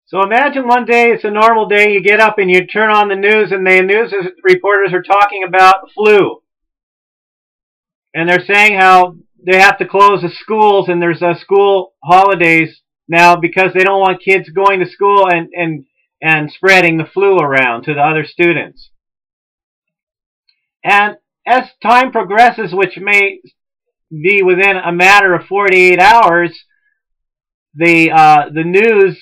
So imagine one day, it's a normal day, you get up and you turn on the news and the news reporters are talking about flu. And they're saying how they have to close the schools and there's school holidays now because they don't want kids going to school and spreading the flu around to the other students. And as time progresses, which may be within a matter of 48 hours, the news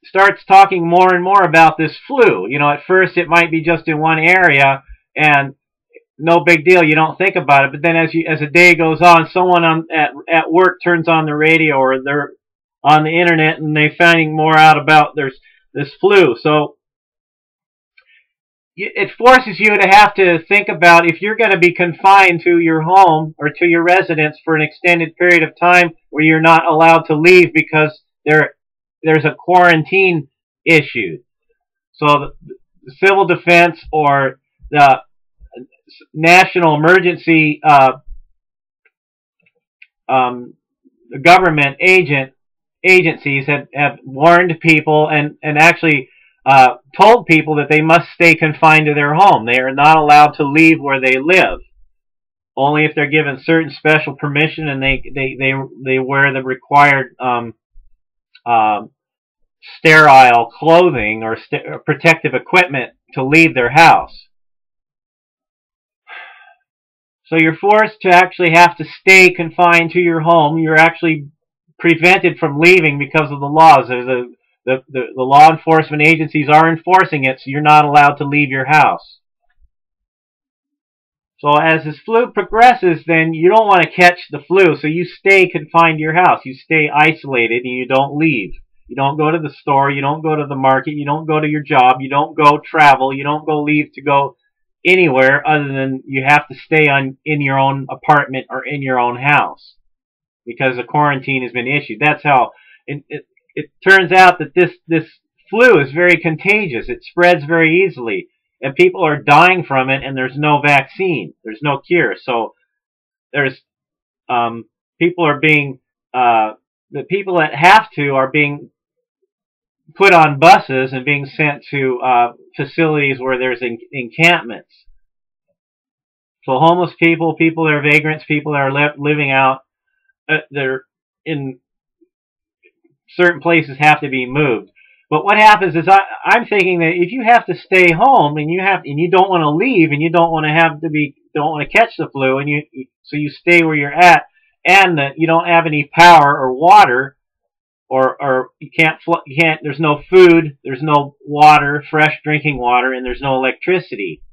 starts talking more and more about this flu. You know, at first it might be just in one area and no big deal, you don't think about it. But then as the day goes on, someone at work turns on the radio or they're on the internet and they're finding more out about there's this flu. So it forces you to have to think about if you're going to be confined to your home or to your residence for an extended period of time where you're not allowed to leave because there's a quarantine issue. So the civil defense or the national emergency government agencies have warned people and actually told people that they must stay confined to their home. They are not allowed to leave where they live. Only if they're given certain special permission and they wear the required sterile clothing or protective equipment to leave their house. So you're forced to actually have to stay confined to your home. You're actually prevented from leaving because of the laws. The law enforcement agencies are enforcing it, so you're not allowed to leave your house. So as this flu progresses, then you don't want to catch the flu, so you stay confined to your house. You stay isolated and you don't leave. You don't go to the store, you don't go to the market, you don't go to your job, you don't go travel, you don't go leave to go anywhere other than you have to stay in your own apartment or in your own house because a quarantine has been issued. That's how it turns out that this flu is very contagious. It spreads very easily, and people are dying from it, and there's no vaccine. There's no cure. So there's people are being the people that have to are being put on buses and being sent to facilities where there's encampments. So homeless people, people that are vagrants, people that are living out, they're in certain places have to be moved. But what happens is I'm thinking that if you have to stay home and you don't want to leave and you don't want to catch the flu and so you stay where you're at and you don't have any power or water or you can't there's no food, there's no water, fresh drinking water, and there's no electricity.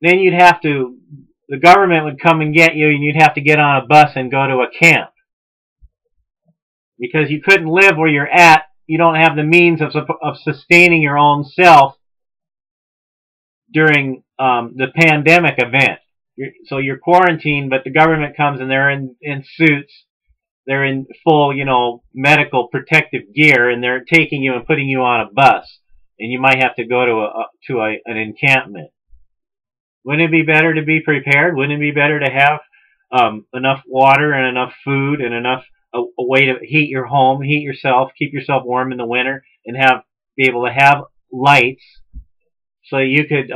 Then the government would come and get you and you'd have to get on a bus and go to a camp. Because you couldn't live where you're at, you don't have the means of sustaining your own self during the pandemic event. So you're quarantined, but the government comes and they're in suits, they're in full, medical protective gear, and they're taking you and putting you on a bus, and you might have to go to an encampment. Wouldn't it be better to be prepared? Wouldn't it be better to have enough water and enough food and enough a way to heat your home, heat yourself, keep yourself warm in the winter, and be able to have lights so you could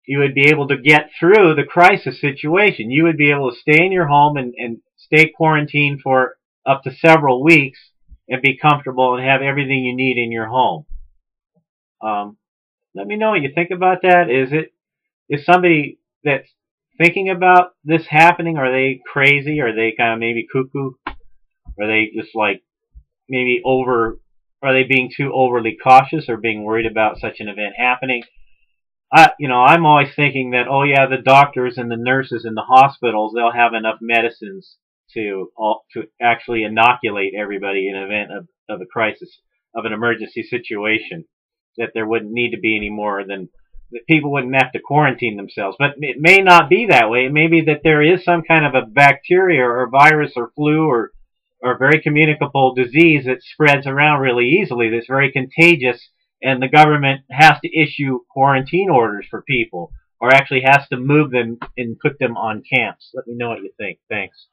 you would be able to get through the crisis situation. You would be able to stay in your home and stay quarantined for up to several weeks and be comfortable and have everything you need in your home. Let me know what you think about that. Is somebody that's thinking about this happening, are they crazy? Are they kind of maybe cuckoo? Are they just like maybe are they being too overly cautious or being worried about such an event happening? I'm always thinking that, oh yeah, the doctors and the nurses in the hospitals, they'll have enough medicines to actually inoculate everybody in event of a crisis, of an emergency situation, that there wouldn't need to be any more than that people wouldn't have to quarantine themselves. But it may not be that way. It may be that there is some kind of a bacteria or virus or flu or a very communicable disease that spreads around really easily, that's very contagious, and the government has to issue quarantine orders for people, or actually has to move them and put them on camps. Let me know what you think. Thanks.